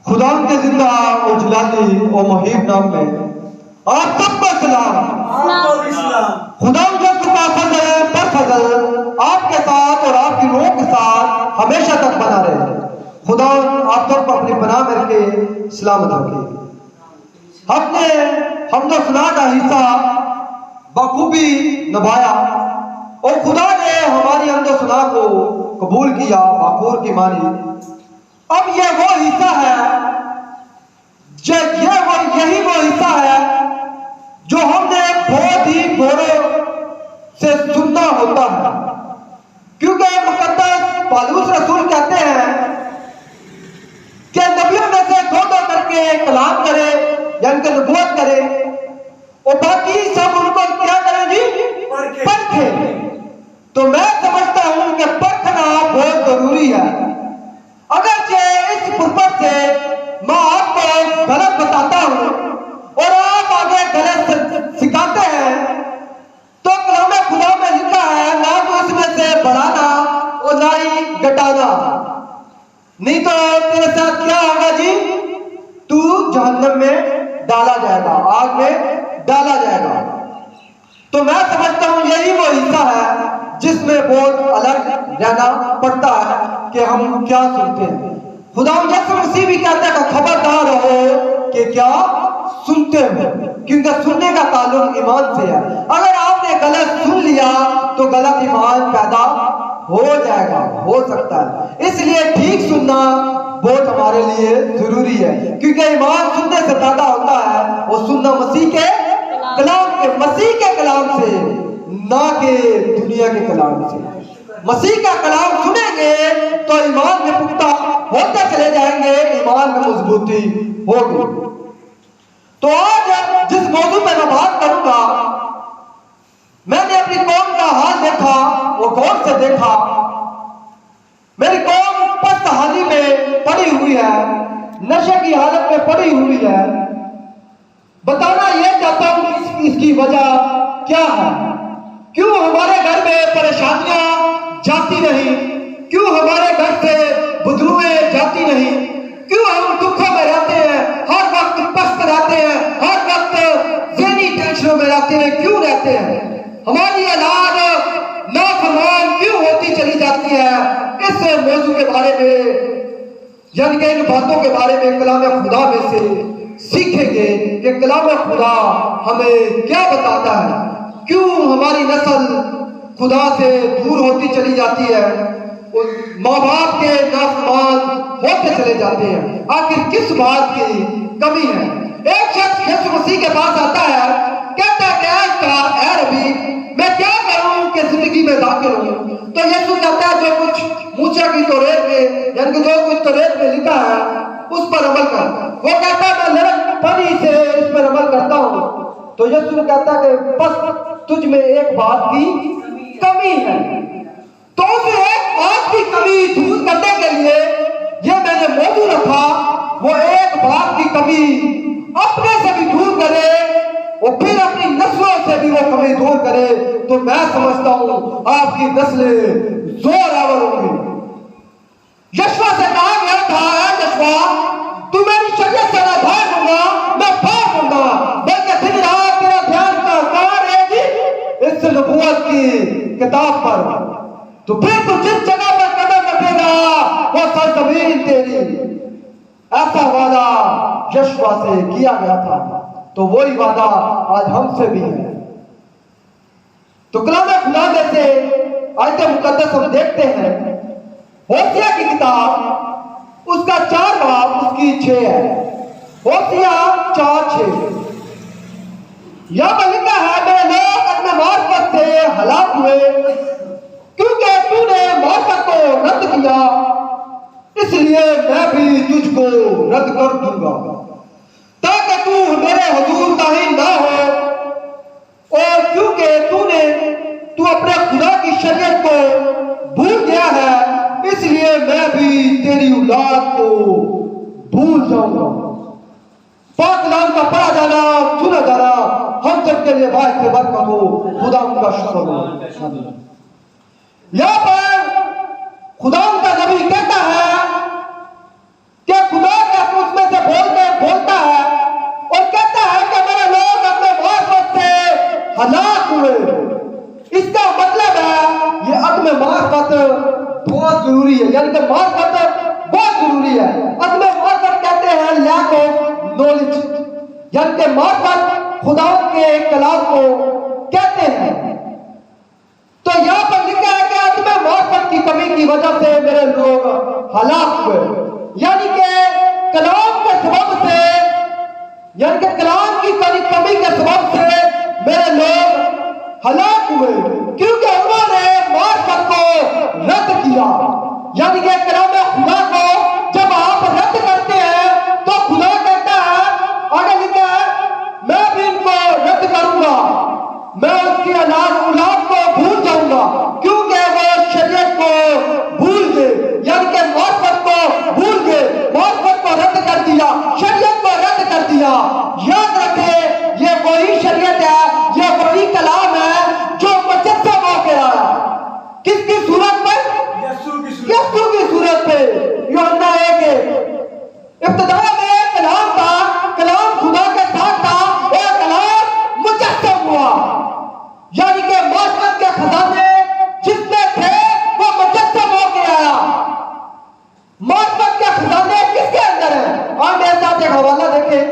खुदा के जिंदा और जलाली और मुहीब नाम में आप सबको सलाम। खुदा का फजल पर फजल आपके साथ और आपकी रूह के साथ हमेशा तक बना रहे। खुदा आप सबको अपनी पनाह में रखे, सलामत रखे। हमने हमने सुना का हिस्सा बखूबी निभाया और खुदा ने हमारी हमने सुना को कबूल किया, बखूर की मानी। अब ये वो हिस्सा है, यही वो हिस्सा है जो हमने बहुत ही गौर से सुनना होता है, क्योंकि मुकद्दस पौलुस रसूल कहते हैं कि नबियों में से दो करके कलाम करे, यानी कि नबूवत करे, और बाकी सब उनको क्या करें जी? परखे। तो मैं समझता हूं कि परखना बहुत जरूरी है। अगरचे इस पुरपत से मैं आपको गलत बताता हूं और आप आगे गलत सिखाते हैं, तो कलाम खुदा में लिखा है ना तो इसमें से बढ़ाना और ना ही घटाना, नहीं तो तेरे साथ क्या होगा जी? तू जहन्नम में डाला जाएगा, आग में डाला जाएगा। तो मैं समझता हूं यही वो हिस्सा है जिसमें बहुत अलग रहना पड़ता है कि हम क्या सुनते हैं। खुदा यीशु मसीह भी कहता है कि खबरदार रहो कि क्या सुनते हो, क्योंकि सुनने का ताल्लुक ईमान से है। अगर आपने गलत सुन लिया तो गलत ईमान पैदा हो जाएगा, हो सकता है। इसलिए ठीक सुनना बहुत हमारे लिए जरूरी है, क्योंकि ईमान सुनने से पैदा होता है और सुनना मसीह के कलाम से, ना के दुनिया के कलाम से। मसीह का कलाम सुनेंगे तो ईमान में पुख्ता होते चले जाएंगे, ईमान में मजबूती होगी। तो आज जिस मौजू पे मैं बात करूंगा, मैंने अपनी कौम का हाल देखा, वो गौर से देखा। मेरी कौम पस्तहाली में पड़ी हुई है, नशे की हालत में पड़ी हुई है। बताना यह चाहता हूं इसकी वजह क्या है। क्यों हमारे घर में परेशानियां जाती नहीं? क्यों हमारे घर से बुजुर्गें जाती नहीं? क्यों हम दुखों में रहते हैं, हर वक्त पस्त रहते हैं, हर वक्त ज़हनी टेंशनों में रहते हैं? क्यों रहते हैं? हमारी औलाद नाफरमान क्यों होती चली जाती है? इस मौजू के बारे में, यानी कि इन बातों के बारे में कलाम खुदा में से सीखेंगे कि कलाम खुदा हमें क्या बताता है। क्यों हमारी नस्ल खुदा से दूर होती चली जाती है, माँ बाप के नाफरमान होते चले जाते हैं? आखिर किस बात की कमी है? एक शख्स यीशु मसीह के पास आता है, कहता है कि ऐ रबी, मैं क्या करूं कि जिंदगी में दाखिल हूं? तो यीशु कहता है जो कुछ मूसा की तौरात में, यानी कि जो कुछ तौरात में लिखा है उस पर अमल कर। वो कहता है मैं लड़कपनी से इस पर अमल करता हूं। तो यीशु कहता है कि बस तुझ में एक बात की कमी है। तो उस एक बात की कमी दूर करने के लिए ये मैंने मौजू रखा, वो एक बात की कमी अपने से भी दूर करे और फिर अपनी नस्लों से भी वो कमी दूर करे, तो मैं समझता हूं आपकी नस्लें जोरावर होंगी। यशवा से कहा गया था, यशवा तू मेरी शरीयत से ना भागूंगा, मैं भागूंगा, बल्कि दिन रात तेरा ध्यान कहाँ रहेगी? इस नबूवत की किताब पर। तो फिर तू जिस जगह पर कदम रखेगा वो सरजमीन तेरी। ऐसा वादा यशवा से किया गया था, तो वही वादा आज हमसे भी है। तो कलाम खुदा में से आयत मुकद्दस हम देखते हैं, होशिया की किताब उसका 4 बाब उसकी 6 है। होशिया 4:6 यहां पर लिखा है, मेरे लोग अपने मार्फत से हलाक हुए, क्योंकि तूने मार्फत को रद्द किया, इसलिए मैं भी तुझको रद्द कर दूंगा, ताकि तू मेरे हुजूर ताहीन ना हो। और क्योंकि तू अपने खुदा की शरीयत को भूल गया है, इसलिए मैं भी तेरी औलाद को भूल जाऊंगा। पाक कलाम का पढ़ा जाना, सुना जाना हम सबके लिए बात से बरकत हो। खुदा उनका शुक्र हो। यहाँ पर खुदा उनका नबी कहता है कि खुदा का नॉलेज यानी कि मार्फत खुदा के कलाम को कहते हैं। तो यहाँ पर लिखा है कि आदमी मार्फत की कमी की वजह से मेरे लोग हलाक हुए, यानी कि कलाम के सबब से, यानी कि कलाम की कमी के सबब से मेरे लोग हलाक हुए, क्योंकि उन्होंने मार्फत को रद्द किया। यानी कि कलाम खुदा को जब आप रद्द करते हैं तो खुदा कहता है, आगे लिखा है, मैं भी इनको रद्द करूंगा, मैं उसकी औलाद को भूल जाऊंगा, क्योंकि वो शरीयत को भूल गए, यानी कि मार्फत को भूल गए, मार्फत को रद्द कर दिया, शरीयत को रद्द कर दिया। याद रखें, ये वही शरीयत है, ये वही कलाम है जो मुजस्सम होकर आया। किसकी सूरत में? यीशु की सूरत पे। यूहन्ना 1 इब्तिदा में कलाम था, कलाम खुदा के साथ था, और कलाम मुजस्सम हुआ, यानी कि मार्फत के खजाने जिसमें थे वो मुजस्सम होकर आया। मार्फत के खजाने किसके अंदर है? आप मेरे साथ एक हवाला देखें,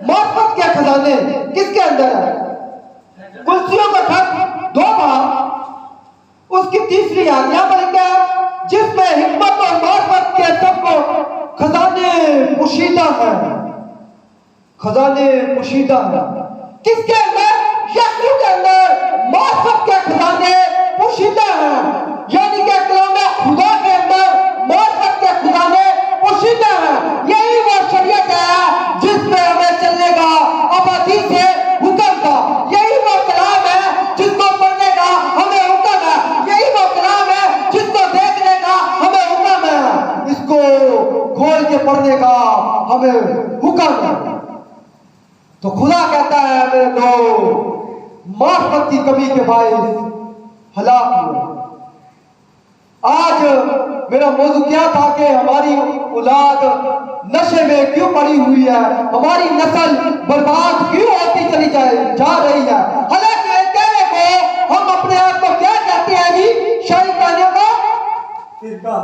मार्फत के खजाने किसके अंदर है? कुर्सियों का खत 2 बार, उसकी तीसरी आज्ञा पर लिखा है, जिसमें हिकमत और मार्फत के सबको खजाने पोशीदा है, खजाने पोशीदा है। किसके अंदर? यीशु के अंदर मार्फत के खजाने पोशीदा हैं, यानी कि कलाम खुदा के अंदर मार्फत के खजाने पोशीदा हैं। यही वो शरीयत है जिसमें हमें चलने का अबादी से हुक्म था, यही वो कलाम है जिसको पढ़ने का हमें हुक्म है, यही वो कलाम है जिसको देखने का हमें हुक्म है, इसको खोल के पढ़ने का हमें हुक्म है। तो खुदा कहता है, मेरे लोग मार्फत की कमी के बायस हलाक हुए। आज मेरा मौजू क्या था कि हमारी औलाद नशे में क्यों पड़ी हुई है, हमारी नस्ल बर्बाद क्यों होती चली जा रही है। हालांकि कहने को हम अपने आप को क्या कहते हैं जी? शाही कहने को फिरका,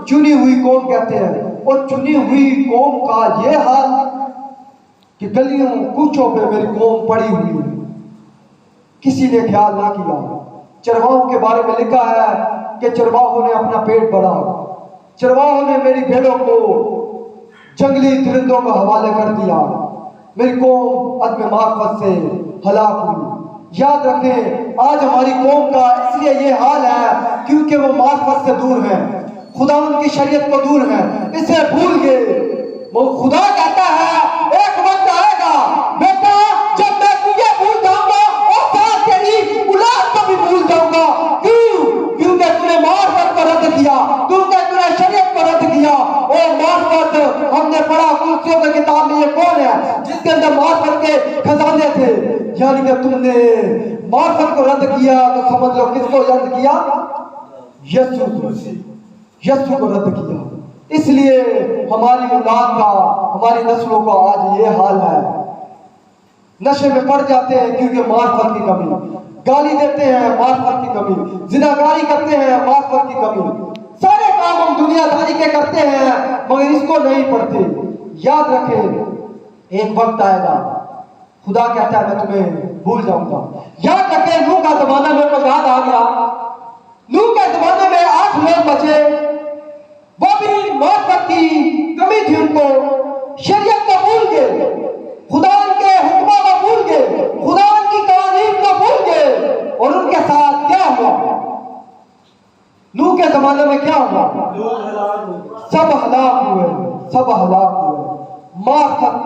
चुनी हुई कौम कहते हैं। और चुनी हुई कौम का ये हाल कि गलियों कूचों पे मेरी कौम पड़ी हुई है, किसी ने ख्याल ना किया। चरवाहों के बारे में लिखा है कि चरवाहों ने अपना पेट भरा, चरवाहों ने मेरी भेड़ों को जंगली दरिंदों का हवाले कर दिया, मेरी कौम अदम मार्फत से हलाक हुई। याद रखें, आज हमारी कौम का इसलिए ये हाल है क्योंकि वो मार्फत से दूर है, खुदा उनकी शरीयत को दूर है, इसे भूल गए। वो खुदा कहता है, एक वक्त आएगा बेटा जब मैं तुझे भूल जाऊंगा और साथ तेरी औलाद को भी भूल जाऊंगा। क्यों? क्योंकि तूने मार्फत को रद्द किया, क्योंकि तूने शरीयत को रद्द किया। और मार्फत हमने पढ़ा कुर्सियों की किताब में, ये कौन है जिसके अंदर मार्फत के खजाने थे? यानी कि तुमने मार्फत को रद्द किया तो समझ लो किसको रद्द किया? यीशु को रद्द किया। इसलिए हमारी औलाद का, हमारी नस्लों का आज ये हाल है, नशे में पड़ जाते हैं क्योंकि मार्फत की कमी, गाली देते हैं मार्फत की कमी, जिनागारी करते हैं मार्फत की कमी, सारे काम हम दुनियादारी के करते हैं मगर इसको नहीं पढ़ते। याद रखें, एक वक्त आएगा खुदा कहता है मैं तुम्हें भूल जाऊंगा। याद रखें, नूह का जमाना मेरे को याद आ गया। नूह के जमाने में 8 लोग बचे, वो भी मार्फत की कमी थी, उनको शरीयत को भूल गए, खुदा के हुक्मों को भूल गए, खुदा की कानून को भूल गए। और उनके साथ क्या हुआ? नूह के जमाने में क्या हुआ? सब हलाक हुए, सब हलाक हुए। मार्फत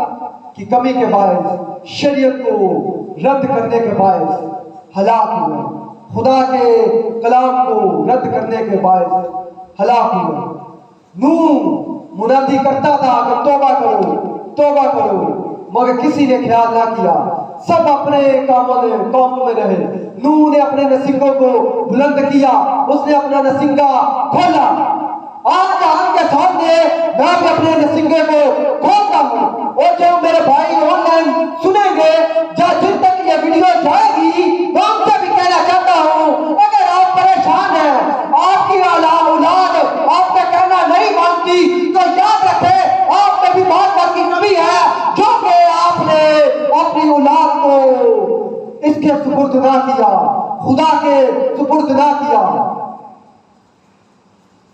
की कमी के बायस, शरीयत को रद्द करने के बायस हलाक हुए, खुदा के कलाम को रद्द करने के बायस हलाक हुए। नूह मुनादी करता था कि तौबा करो, तौबा करो, मगर किसी ने ख्याल ना किया, सब अपने कामों में रहे। नूह ने अपने नसीबों को बुलंद किया, उसने अपना नसीबा खोला। आज आपके सामने मैं भी अपने नसीबे को खोलता हूँ, और जो मेरे भाई ऑनलाइन सुनेंगे, जिन तक ये वीडियो जाएगी, मैं उनसे भी कहना चाहता हूँ, अगर आप परेशान हैं, आपकी औलाद आपका कहना नहीं मानती, तो याद रखें आप कभी खुदा के सुपुर्द ना किया।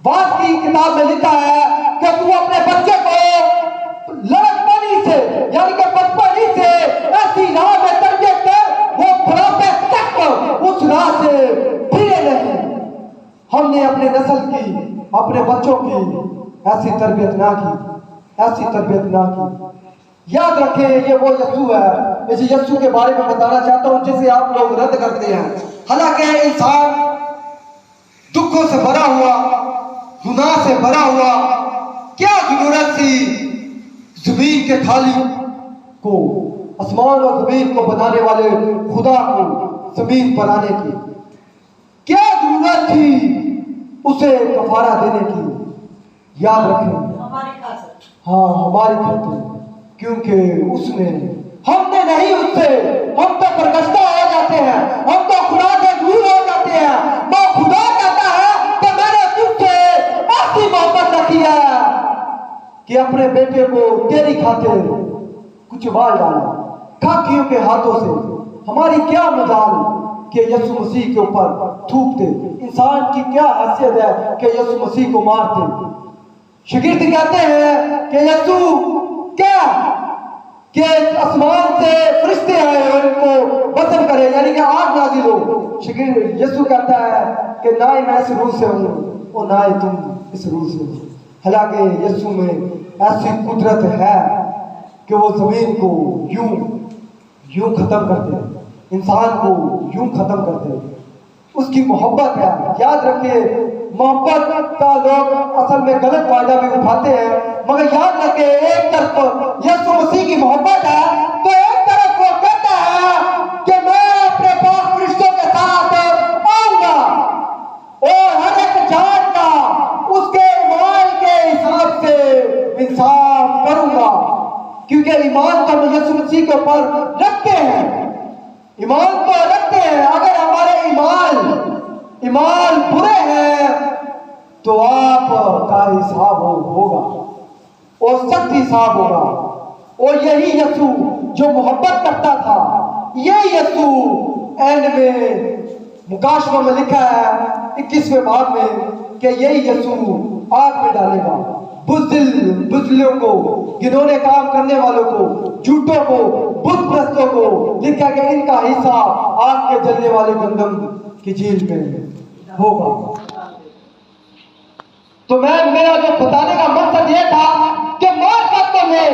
बात की किताब में लिखा है कि तू अपने बच्चे को लड़कपनी से यानी कि बचपनी से ऐसी राह में तरबियत कर, वो बुढ़ापे तक उस राह से फिरे नहीं। हमने अपने नस्ल की, अपने बच्चों की ऐसी तरबियत ना की, ऐसी तरबियत ना की। याद रखें, ये वो यस्सु है। इस यस्सु के बारे में बताना चाहता हूं जिसे आप लोग रद्द करते हैं। हालांकि इंसान दुखों से भरा हुआ, गुनाह से भरा हुआ, क्या जरूरत थी जमीन के खाली को, आसमान और जमीन को बनाने वाले खुदा को जमीन पर आने की? क्या जरूरत थी उसे कफारा देने की? याद रखें, हाँ, हमारी खातिर, क्योंकि उसने, हमने नहीं उससे, हम तो बरगश्ता हो जाते हैं, हम तो खुदा से दूर हो जाते हैं। वो खुदा कहता है कि मैंने तुझसे ऐसी मोहब्बत रखी है कि अपने बेटे को तेरी खातिर कुछ बाल डाला खाकियों के हाथों से। हमारी क्या मजाल कि यीशु मसीह के ऊपर थूकते। इंसान की क्या हैसियत है कि यीशु मसीह को मारते। शागिर्द कहते हैं कि यीशु क्या कि आसमान से फरिश्ते आए और इनको वज़न करे, यानी कि आग नाज़िल हो। शागिर्द यीशु कहता है कि ना ही मैं इस रूह से हूँ और ना ही तुम इस रूह से हो। हालांकि यीशु में ऐसी कुदरत है कि वो जमीन को यूं खत्म करते हैं, इंसान को यूं खत्म करते हैं। उसकी मोहब्बत है। याद रखिए, मोहब्बत का लोग असल में गलत फायदा भी उठाते हैं, मगर याद रखिए, एक तरफ यीशु मसीह की मोहब्बत है तो एक तरफ वो कहता है कि मैं अपने पाक फरिश्तों के साथ आऊंगा और हर एक जात का उसके ईमान के हिसाब से इंसाफ करूंगा। क्योंकि ईमान तो हम यीशु मसीह के ऊपर रखते हैं, ईमान तो रखते हैं। अगर हमारे ईमान बुरे हैं तो आपका हिसाब होगा और सख्त हिसाब होगा। और यही यीशु जो मोहब्बत करता था, यही यीशु एंड में मुकाशवा में लिखा है 21वें बाब में कि यही यीशु आग में डालेगा बुज़दिलों को, घिनौने काम करने वालों को, झूठों को, बुत परस्तों को। लिखा कि इनका हिस्सा आग के जलने वाले गंदम की झील में होगा। तो मेरा जो बताने का मकसद यह था कि मार्फत में